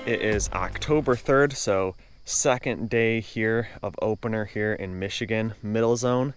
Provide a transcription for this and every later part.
It is October 3rd, so second day here of opener here in Michigan, middle zone.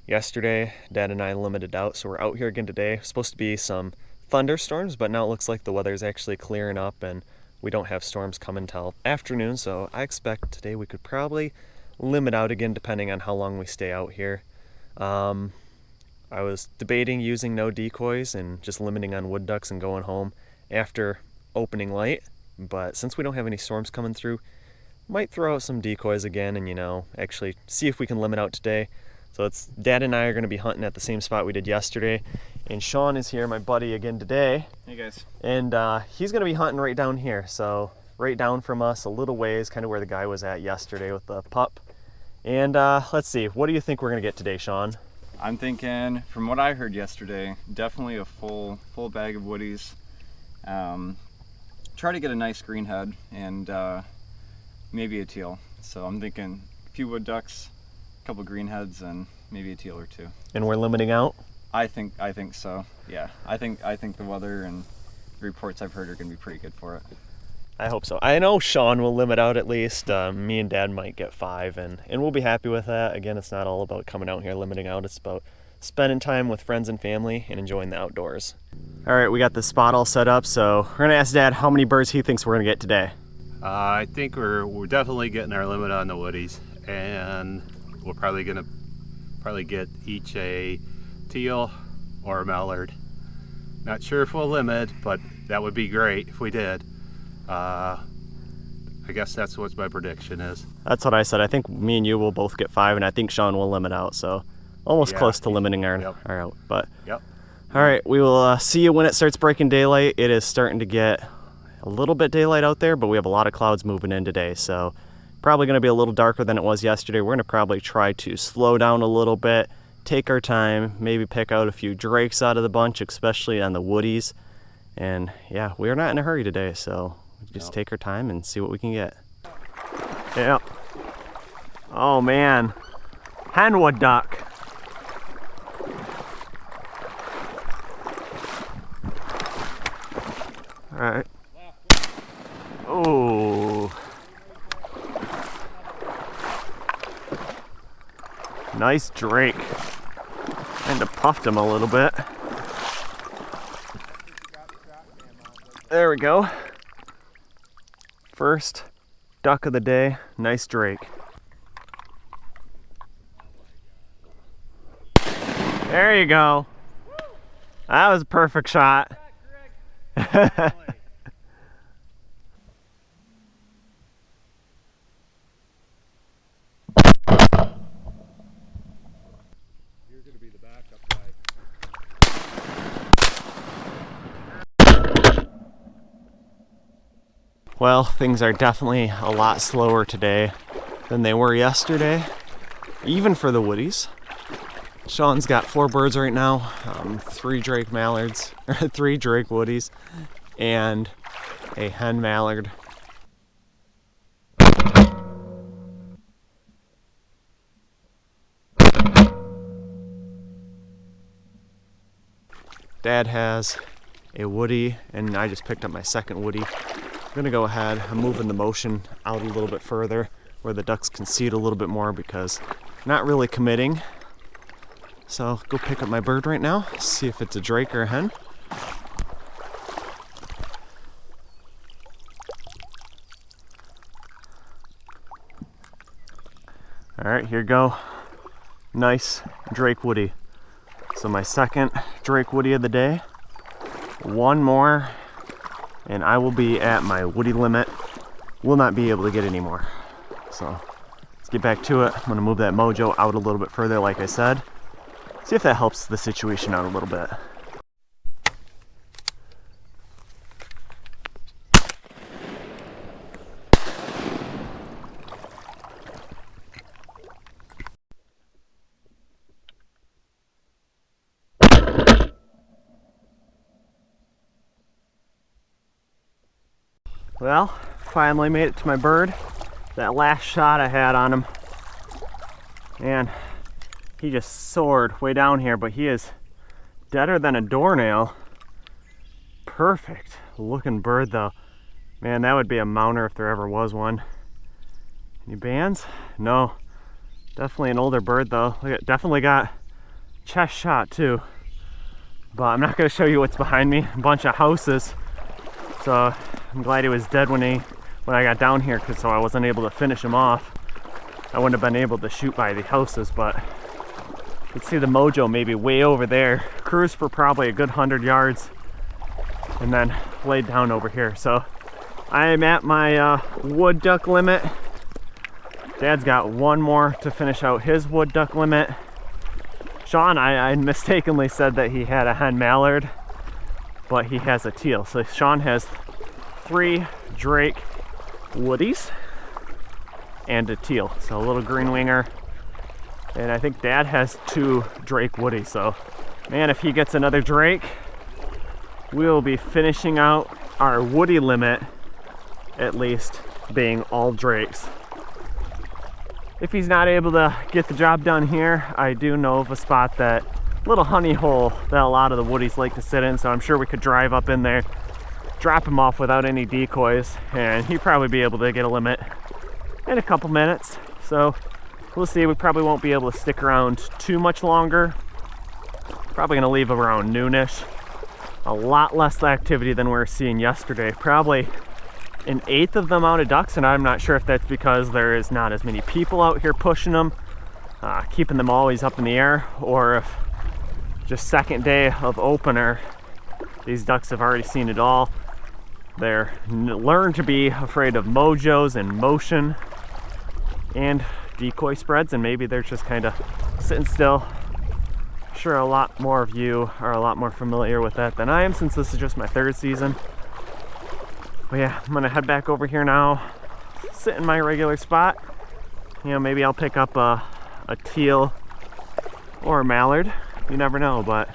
Yesterday, Dad and I limited out, so we're out here again today. Supposed to be some thunderstorms, but now it looks like the weather is actually clearing up and we don't have storms coming until afternoon, so I expect today we could probably limit out again depending on how long we stay out here. I was debating using no decoys and just limiting on wood ducks and going home after opening light, but since we don't have any storms coming through, might throw out some decoys again and, actually see if we can limit out today. So it's Dad and I are going to be hunting at the same spot we did yesterday, and Sean is here, my buddy, again today. Hey guys. And he's going to be hunting right down here, so right down from us a little ways, kind of where the guy was at yesterday with the pup. And let's see, what do you think we're going to get today, Sean? I'm thinking, from what I heard yesterday, definitely a full bag of woodies. Try to get a nice green head and maybe a teal. So I'm thinking a few wood ducks, a couple green heads, and maybe a teal or two. And we're limiting out? I think so. Yeah, I think the weather and the reports I've heard are going to be pretty good for it. I hope so. I know Sean will limit out at least. Me and Dad might get 5, and we'll be happy with that. Again, it's not all about coming out here limiting out. It's about spending time with friends and family and enjoying the outdoors. All right, we got the spot all set up, so we're gonna ask Dad how many birds he thinks we're gonna get today. I think we're definitely getting our limit on the woodies, and we're probably gonna get each a teal or a mallard. Not sure if we'll limit, but that would be great if we did. I guess that's what my prediction is. That's what I said. I think me and you will both get 5, and I think Sean will limit out, so almost close to limiting our out. But yep. All right, we will see you when it starts breaking daylight. It is starting to get a little bit daylight out there, but we have a lot of clouds moving in today, so probably going to be a little darker than it was yesterday. We're going to probably try to slow down a little bit, take our time, maybe pick out a few drakes out of the bunch, especially on the woodies. And yeah, we are not in a hurry today, so just take our time and see what we can get. Yeah. Oh man, henwood duck. All right. Oh. Nice drake. Kind of puffed him a little bit. There we go. First duck of the day. Nice drake. There you go. That was a perfect shot. Well, things are definitely a lot slower today than they were yesterday, even for the woodies. Sean's got 4 birds right now, 3 drake mallards, or 3 drake woodies, and a hen mallard. Dad has a woody, and I just picked up my second woody. I'm gonna go ahead, I'm moving the motion out a little bit further where the ducks can see it a little bit more because not really committing. So go pick up my bird right now, see if it's a drake or a hen. All right, here you go. Nice drake woody. So my second drake woody of the day. One more, and I will be at my woody limit. Will not be able to get any more. So let's get back to it. I'm gonna move that mojo out a little bit further, like I said. See if that helps the situation out a little bit. Well, finally made it to my bird. That last shot I had on him, and he just soared way down here, but he is deader than a doornail. Perfect looking bird though. Man, that would be a mounter if there ever was one. Any bands? No. Definitely an older bird though. Look at, definitely got chest shot too. But I'm not going to show you what's behind me. A bunch of houses. So I'm glad he was dead when I got down here, because so I wasn't able to finish him off. I wouldn't have been able to shoot by the houses, but you can see the mojo maybe way over there. Cruised for probably a good 100 yards and then laid down over here. So I am at my wood duck limit. Dad's got one more to finish out his wood duck limit. Sean, I mistakenly said that he had a hen mallard, but he has a teal. So Sean has 3 Drake woodies and a teal. So a little green winger. And I think Dad has 2 Drake woodies. So man, if he gets another Drake, we'll be finishing out our woody limit, at least being all Drakes. If he's not able to get the job done here, I do know of a spot, that little honey hole that a lot of the woodies like to sit in, so I'm sure we could drive up in there, drop him off without any decoys, and he'd probably be able to get a limit in a couple minutes. So we'll see. We probably won't be able to stick around too much longer. Probably gonna leave around noonish. A lot less activity than we were seeing yesterday. Probably an eighth of the amount of ducks, and I'm not sure if that's because there is not as many people out here pushing them, keeping them always up in the air, or if just second day of opener, these ducks have already seen it all. They're learned to be afraid of mojos and motion and decoy spreads, and maybe they're just kind of sitting still. I'm sure a lot more of you are a lot more familiar with that than I am, since this is just my 3rd season. But yeah, I'm gonna head back over here now, sit in my regular spot. You know, maybe I'll pick up a teal or a mallard. You never know, but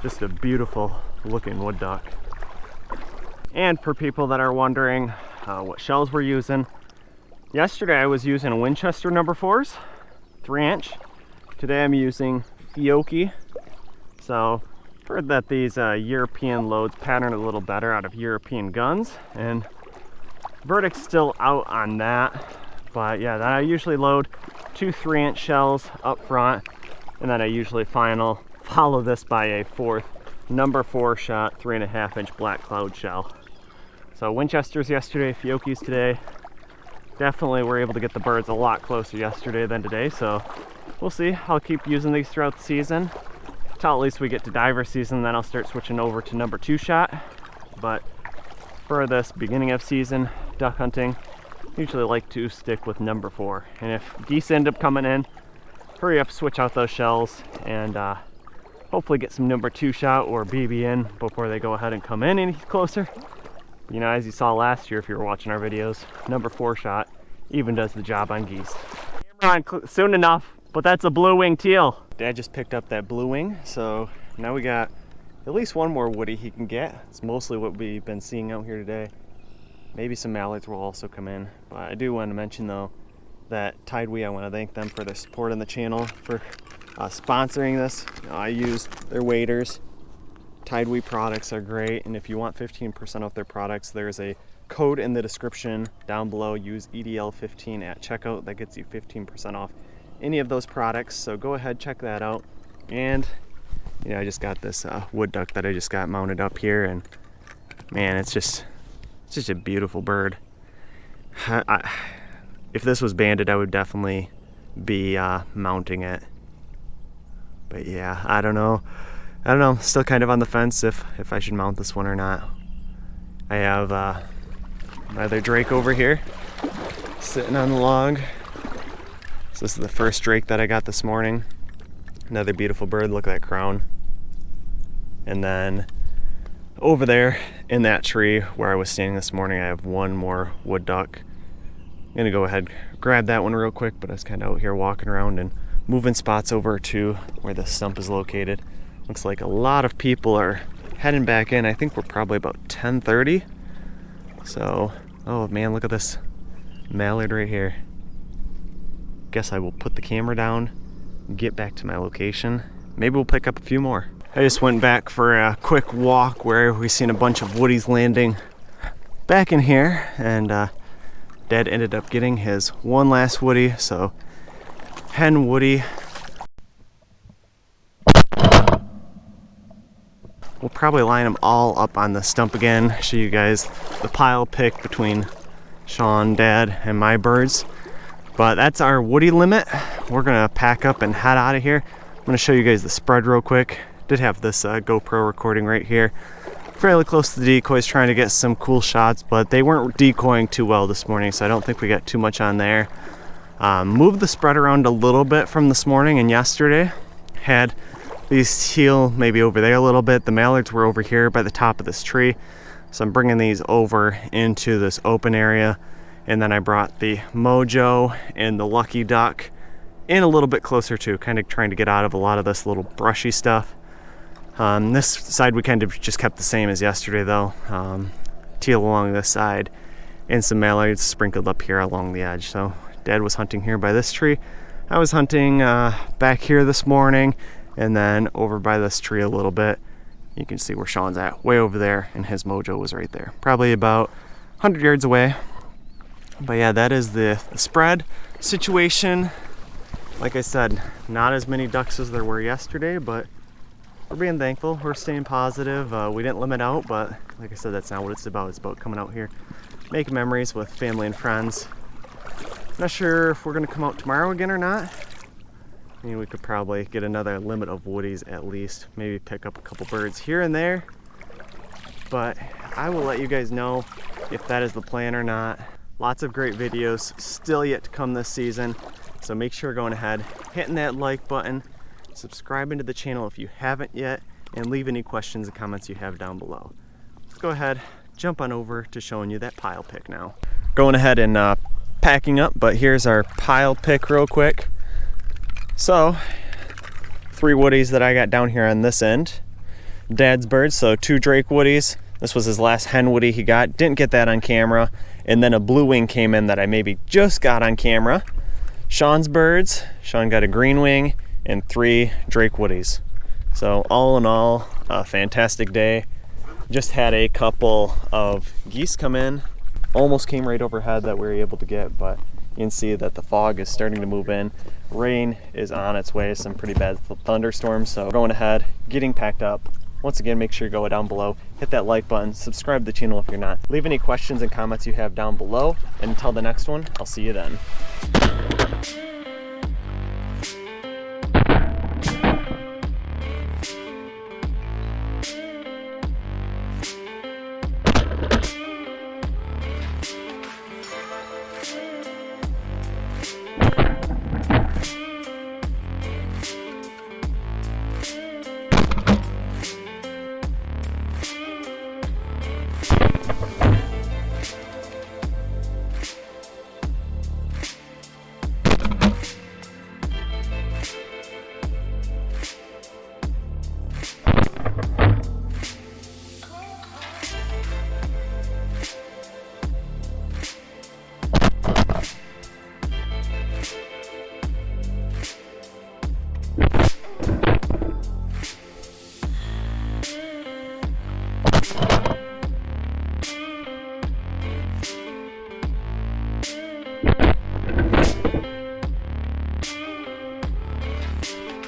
just a beautiful looking wood duck. And for people that are wondering what shells we're using, yesterday I was using Winchester number 4s, 3-inch. Today I'm using Fiocchi. So heard that these European loads pattern a little better out of European guns, and verdict's still out on that. But yeah, then I usually load 2 3-inch shells up front, and then I usually follow this by a 4th number 4 shot 3.5-inch Blackcloud shell. So Winchesters yesterday, Fiocchis today. Definitely were able to get the birds a lot closer yesterday than today, so we'll see. I'll keep using these throughout the season till at least we get to diver season, then I'll start switching over to number 2 shot. But for this beginning of season duck hunting, usually like to stick with number 4. And if geese end up coming in, hurry up, switch out those shells, and hopefully get some number 2 shot or BB in before they go ahead and come in any closer. You know, as you saw last year if you were watching our videos, number 4 shot even does the job on geese. Camera on soon enough, but that's a blue wing teal. Dad just picked up that blue wing, so now we got at least one more woody he can get. It's mostly what we've been seeing out here today. Maybe some mallards will also come in. But I do want to mention though that Tidewee, I want to thank them for their support on the channel, for sponsoring this. You know, I use their waders. Tidewee products are great, and if you want 15% off their products, there's a code in the description down below. Use EDL15 at checkout. That gets you 15% off any of those products, so go ahead, check that out. And you know, I just got this wood duck that I just got mounted up here, and man, it's just a beautiful bird. If this was banded, I would definitely be mounting it, but yeah, I don't know, still kind of on the fence if I should mount this one or not. I have my other Drake over here sitting on the log. So this is the first Drake that I got this morning. Another beautiful bird, look at that crown. And then over there in that tree where I was standing this morning, I have one more wood duck. I'm gonna go ahead, grab that one real quick, but I was kind of out here walking around and moving spots over to where the stump is located. Looks like a lot of people are heading back in. I think we're probably about 10:30. So, oh man, look at this mallard right here. Guess I will put the camera down, get back to my location. Maybe we'll pick up a few more. I just went back for a quick walk where we seen a bunch of woodies landing back in here, and Dad ended up getting his one last woody, so hen woody. We'll probably line them all up on the stump again, show you guys the pile pick between Sean, Dad, and my birds. But that's our woody limit. We're gonna pack up and head out of here. I'm gonna show you guys the spread real quick. Did have this GoPro recording right here. Fairly close to the decoys, trying to get some cool shots, but they weren't decoying too well this morning, so I don't think we got too much on there. Moved the spread around a little bit from this morning and yesterday. Had these teal maybe over there a little bit. The mallards were over here by the top of this tree. So I'm bringing these over into this open area. And then I brought the mojo and the lucky duck in a little bit closer too, kind of trying to get out of a lot of this little brushy stuff. This side we kind of just kept the same as yesterday though. Teal along this side and some mallards sprinkled up here along the edge. So Dad was hunting here by this tree. I was hunting back here this morning. And then over by this tree a little bit, you can see where Sean's at, way over there, and his mojo was right there. Probably about 100 yards away. But yeah, that is the spread situation. Like I said, not as many ducks as there were yesterday, but we're being thankful. We're staying positive. We didn't limit out, but like I said, that's not what it's about. It's about coming out here, making memories with family and friends. Not sure if we're gonna come out tomorrow again or not. I mean, we could probably get another limit of woodies at least. Maybe pick up a couple birds here and there. But I will let you guys know if that is the plan or not. Lots of great videos still yet to come this season. So make sure going ahead, hitting that like button, subscribing to the channel if you haven't yet, and leave any questions and comments you have down below. Let's go ahead, jump on over to showing you that pile pick now. Going ahead and packing up, but here's our pile pick real quick. So, 3 woodies that I got down here on this end. Dad's birds, so 2 drake woodies. This was his last hen woody he got. Didn't get that on camera. And then a blue wing came in that I maybe just got on camera. Sean's birds. Sean got a green wing and 3 drake woodies. So all in all, a fantastic day. Just had a couple of geese come in. Almost came right overhead that we were able to get, but you can see that the fog is starting to move in. Rain is on its way, some pretty bad thunderstorms, so going ahead, getting packed up. Once again, make sure you go down below, hit that like button, subscribe to the channel if you're not. Leave any questions and comments you have down below, and until the next one, I'll see you then.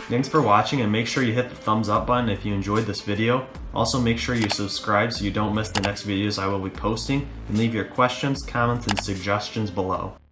Thanks for watching, and make sure you hit the thumbs up button if you enjoyed this video. Also make sure you subscribe so you don't miss the next videos I will be posting, and leave your questions, comments, and suggestions below.